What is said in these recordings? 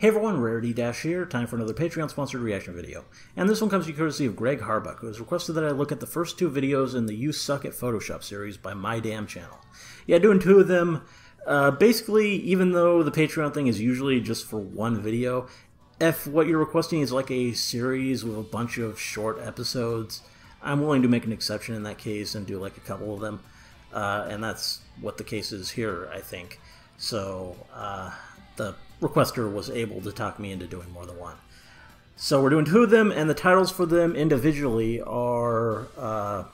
Hey everyone, Rarity Dash here, time for another Patreon-sponsored reaction video. And this one comes to you courtesy of Greg Harbuck, who has requested that I look at the first two videos in the You Suck at Photoshop series by My Damn Channel. Yeah, doing two of them. Basically, even though the Patreon thing is usually just for one video, if what you're requesting is like a series with a bunch of short episodes, I'm willing to make an exception in that case and do like a couple of them. And that's what the case is here, I think. So, the requester was able to talk me into doing more than one. So we're doing two of them, and the titles for them individually are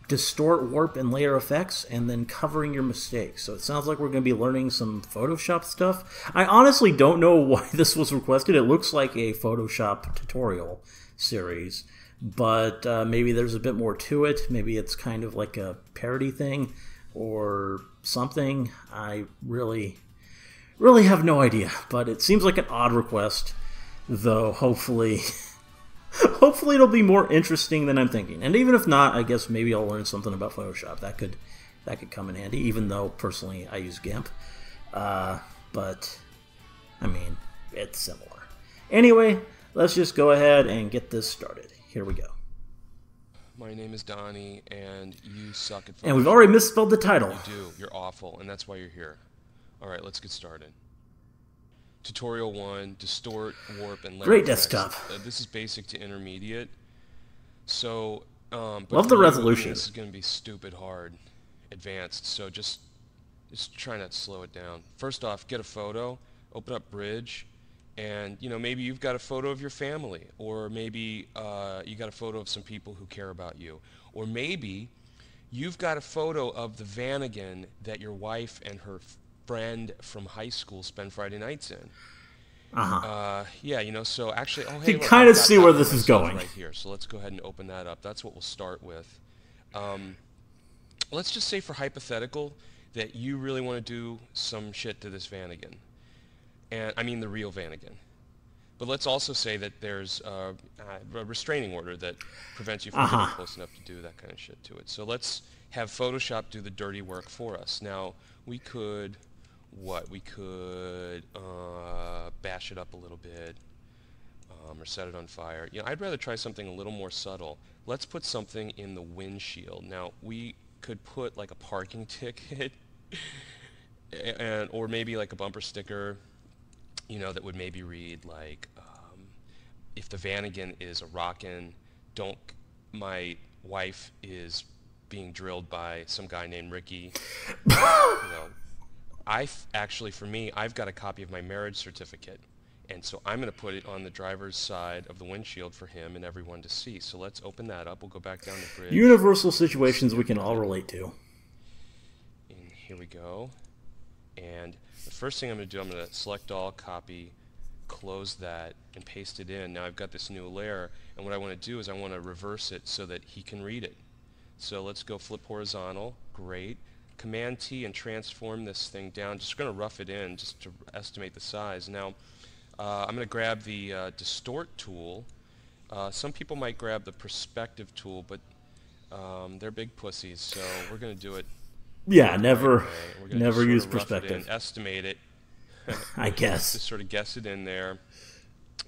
Distort, Warp, and Layer Effects, and then Covering Your Mistakes. So it sounds like we're going to be learning some Photoshop stuff. I honestly don't know why this was requested. It looks like a Photoshop tutorial series, but maybe there's a bit more to it. Maybe it's kind of like a parody thing or something. I really have no idea, but it seems like an odd request, though hopefully it'll be more interesting than I'm thinking. And even if not, I guess maybe I'll learn something about Photoshop. That could come in handy, even though personally I use GIMP. But I mean, it's similar. Anyway, let's just go ahead and get this started. Here we go. My name is Donnie, and you suck at Photoshop. And we've already misspelled the title. You do. You're awful, and that's why you're here. Alright, let's get started. Tutorial 1, Distort, Warp, and Layer Great Effects. desktop. This is basic to intermediate. So, love the resolution. This is going to be stupid hard, advanced, so just try not to slow it down. First off, get a photo, open up Bridge, and, you know, maybe you've got a photo of your family, or maybe you got a photo of some people who care about you, or maybe you've got a photo of the Vanagon that your wife and her friend from high school spend Friday nights in. Yeah, you know, so actually, oh hey, you kind of see where this is going right here. So let's go ahead and open that up. That's what we'll start with. Let's just say for hypothetical that you really want to do some shit to this Vanagon, and I mean the real Vanagon. But let's also say that there's a restraining order that prevents you from getting close enough to do that kind of shit to it. So let's have Photoshop do the dirty work for us. Now we could. We could bash it up a little bit, or set it on fire. You know, I'd rather try something a little more subtle. Let's put something in the windshield. Now, we could put like a parking ticket, or maybe like a bumper sticker, you know, that would maybe read like, if the Vanagon is a rockin', my wife is being drilled by some guy named Ricky, you know. Actually, for me, I've got a copy of my marriage certificate, and so I'm going to put it on the driver's side of the windshield for him and everyone to see. So let's open that up. We'll go back down the bridge. Universal situations we can all relate to. And here we go. And the first thing I'm going to do, I'm going to select all, copy, close that, and paste it in. Now I've got this new layer, and what I want to do is I want to reverse it so that he can read it. So let's go flip horizontal. Great. Command T and transform this thing down. Just going to rough it in just to estimate the size. Now I'm going to grab the Distort tool. Some people might grab the Perspective tool, but they're big pussies, so we're going to do it. Yeah, never use Perspective. Estimate it. I guess. Just sort of guess it in there,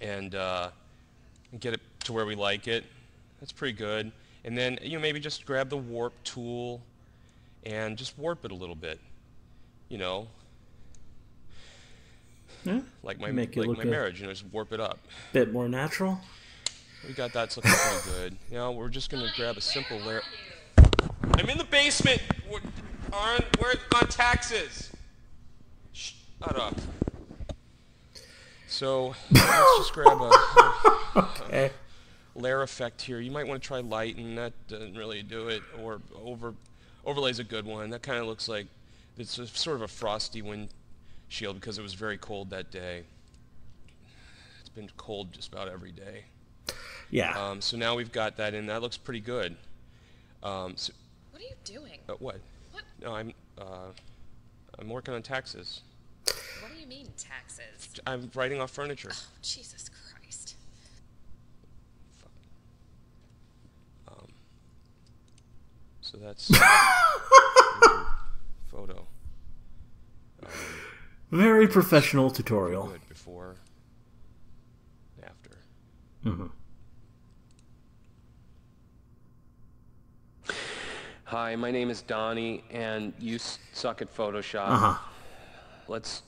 and get it to where we like it. That's pretty good. And then, you know, maybe just grab the Warp tool and just warp it a little bit, you know, like my marriage, you know, just warp it up. Bit more natural. We got that's looking pretty good. Now we're just gonna grab a simple layer. I'm in the basement. We're on taxes. Shut up. So let's just grab a layer effect here. You might want to try lighten. That doesn't really do it, or overlay's a good one. That kind of looks like it's sort of a frosty windshield because it was very cold that day. It's been cold just about every day. Yeah. So now we've got that in. That looks pretty good. So, what are you doing? What? What? No, I'm working on taxes. What do you mean taxes? I'm writing off furniture. Oh, Jesus Christ. So that's photo. Very professional tutorial. Good before. Mm-hmm. Hi, my name is Donnie, and you suck at Photoshop. Uh-huh. Let's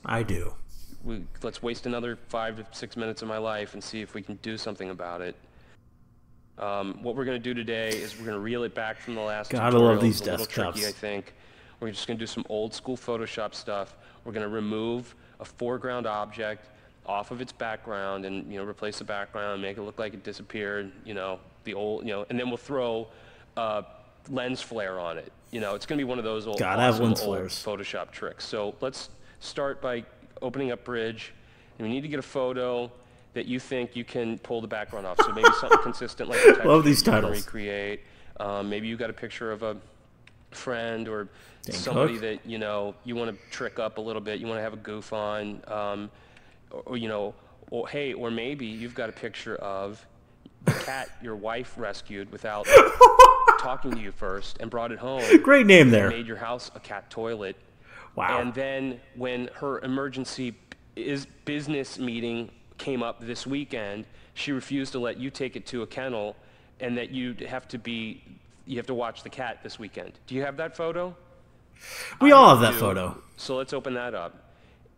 waste another 5 to 6 minutes of my life and see if we can do something about it. What we're going to do today is we're going to reel it back from the last Gotta tutorial. love these It's a little desktops. tricky, I think. We're just going to do some old school Photoshop stuff. We're going to remove a foreground object off of its background and, replace the background, make it look like it disappeared, and then we'll throw lens flare on it. It's going to be one of those old, awesome old Photoshop tricks. So let's start by opening up Bridge, and we need to get a photo that you think you can pull the background off. So maybe something consistent like the type love these you can titles. recreate. Maybe you got a picture of a friend or somebody that you want to trick up a little bit. You want to have a goof on, or maybe you've got a picture of the cat your wife rescued without talking to you first and brought it home. Great name there. Made your house a cat toilet. Wow. And then when her emergency business meeting came up this weekend, she refused to let you take it to a kennel, and that you have to watch the cat this weekend. Do you have that photo? We all have that photo. So let's open that up.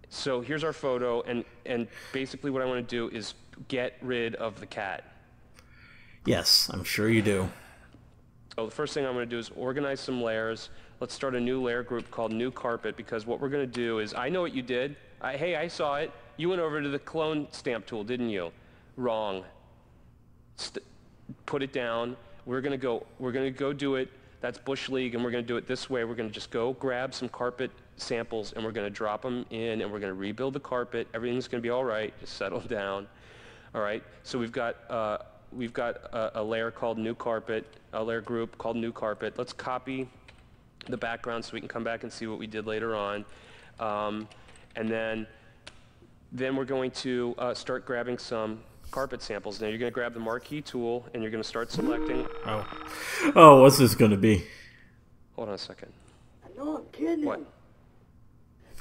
So here's our photo, and basically what I want to do is get rid of the cat. Yes, I'm sure you do. So the first thing I'm going to do is organize some layers. Let's start a new layer group called New Carpet, because what we're going to do is, I know what you did. Hey, I saw it. You went over to the clone stamp tool, didn't you? Wrong. Put it down. We're going to go do it. That's Bush League, and we're going to do it this way. We're going to just go grab some carpet samples, and we're going to drop them in, and we're going to rebuild the carpet. Everything's going to be all right. Just settle down. All right? So we've got a layer called New Carpet, a layer group called New Carpet. Let's copy the background so we can come back and see what we did later on. And then we're going to start grabbing some carpet samples. Now you're going to grab the marquee tool, and you're going to start selecting. Oh, what's this going to be? Hold on a second. No, I'm kidding. What?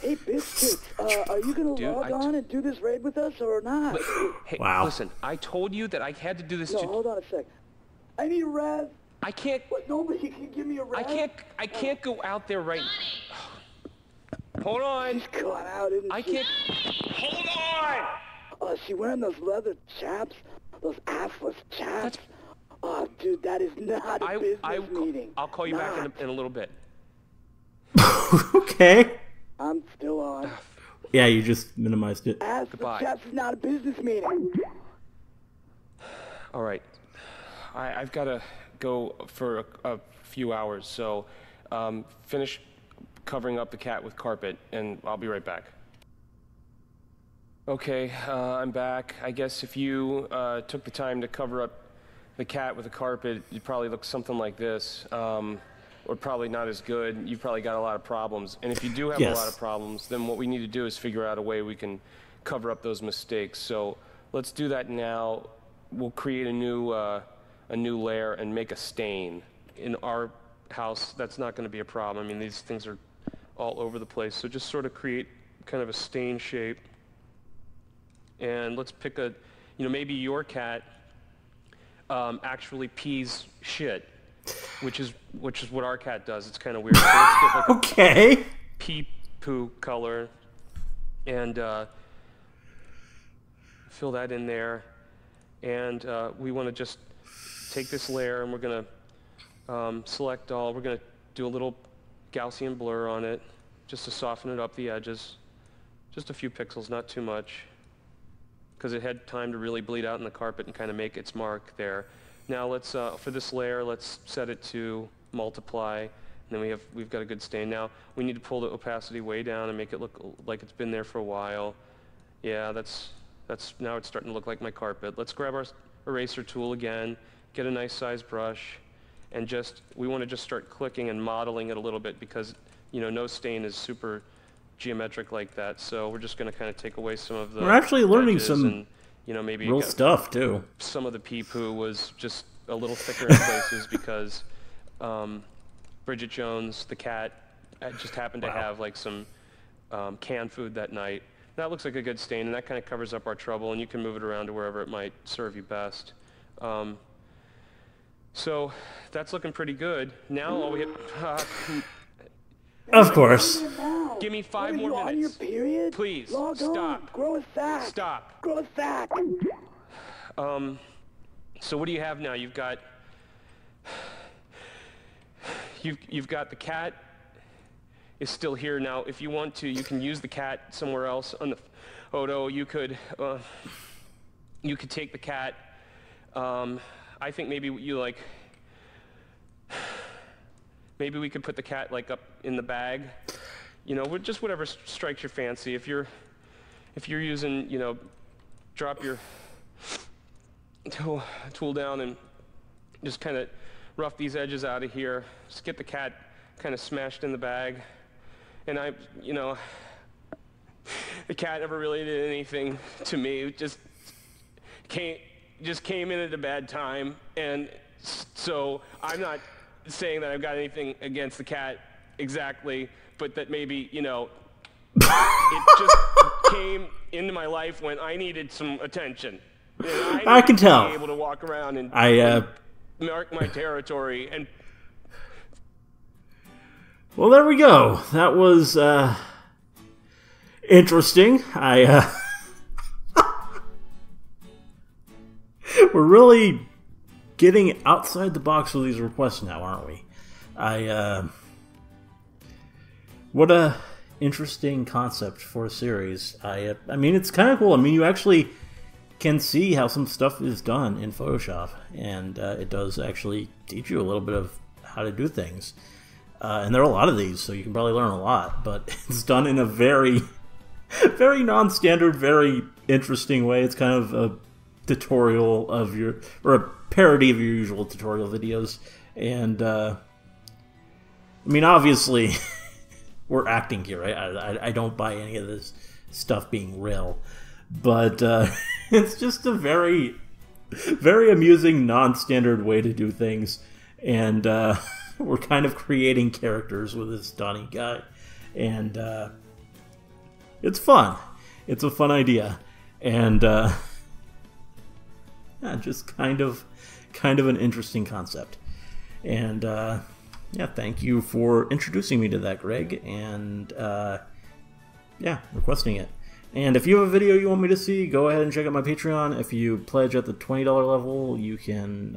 Hey, Biscuits, are you going to log on and do this raid with us or not? Hey, wow. Listen, I told you that I had to do this. No, hold on a second. I need a res. I can't. What, nobody can give me a res? I can't go out there right. Hold on. She's gone out, isn't I she? can't. Hold on. Oh, she wearing those leather chaps? Those assless chaps? Oh, dude, that is not a business meeting. I'll call you back in a little bit. Okay. I'm still on. Yeah, you just minimized it. Assless chaps is not a business meeting. All right. I've got to go for a few hours, so finish covering up the cat with carpet, and I'll be right back. Okay, I'm back. I guess if you took the time to cover up the cat with the carpet, you'd probably look something like this, or probably not as good. You've probably got a lot of problems. And if you do have a lot of problems, then what we need to do is figure out a way we can cover up those mistakes. So let's do that now. We'll create a new layer and make a stain. In our house, that's not going to be a problem. I mean, these things are all over the place. So just sort of create kind of a stain shape. And let's pick a, maybe your cat actually pees shit, which is what our cat does. It's kind of weird. So let's get like a pee poo color and fill that in there. And we want to just take this layer, and we're going to select all. We're going to do a little Gaussian blur on it just to soften it up the edges. Just a few pixels, not too much, because it had time to really bleed out in the carpet and kind of make its mark there. Now let's, for this layer, let's set it to multiply, and then we've got a good stain. Now we need to pull the opacity way down and make it look like it's been there for a while. Yeah, now it's starting to look like my carpet. Let's grab our eraser tool again, get a nice size brush, and we want to just start clicking and modeling it a little bit, because no stain is super geometric like that. So we're just going to kind of take away some of the. We're actually learning some and, maybe real stuff too. Some of the pee poo was just a little thicker in places because Bridget Jones, the cat, just happened to have like some canned food that night. That looks like a good stain, and that kind of covers up our trouble, and you can move it around to wherever it might serve you best. So that's looking pretty good. Now all we have... Of course. Give me 5 more minutes. On your period? Please, Log stop. On. Grow a sack. Stop. Grow a sack. So what do you have now? You've got... You've got the cat is still here now. If you want to, you can use the cat somewhere else on the photo. You could take the cat. I think maybe maybe we could put the cat like up in the bag. You know, just whatever strikes your fancy. If you're using, you know, drop your tool down and just kind of rough these edges out of here. Just get the cat kind of smashed in the bag. And you know, the cat never really did anything to me. It just came in at a bad time. And so I'm not saying that I've got anything against the cat exactly, but that maybe, you know, it just came into my life when I needed some attention. And I can tell. To be able to walk around and mark my territory. And well, there we go. That was interesting. We're really getting outside the box with these requests now, aren't we? What a interesting concept for a series. I mean, it's kind of cool. I mean, you actually can see how some stuff is done in Photoshop, and it does actually teach you a little bit of how to do things. And there are a lot of these, so you can probably learn a lot, but it's done in a very, very non-standard, very interesting way. It's kind of a tutorial of or a parody of your usual tutorial videos. And, I mean, obviously, we're acting here, right? I don't buy any of this stuff being real. But it's just a very, very amusing, non-standard way to do things. And we're kind of creating characters with this Donnie guy. And it's fun. It's a fun idea. And yeah, just kind of an interesting concept. And yeah, thank you for introducing me to that, Greg. And yeah, requesting it. And if you have a video you want me to see, go ahead and check out my Patreon. If you pledge at the $20 level, you can,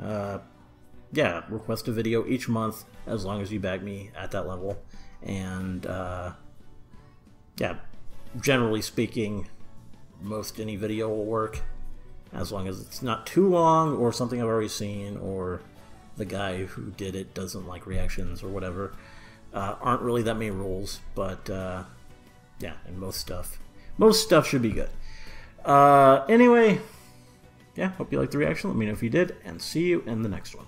yeah, request a video each month as long as you back me at that level. And, yeah, generally speaking, most any video will work as long as it's not too long or something I've already seen or the guy who did it doesn't like reactions or whatever. Aren't really that many rules, but, yeah, and most stuff should be good. Anyway, yeah, hope you liked the reaction. Let me know if you did, and see you in the next one.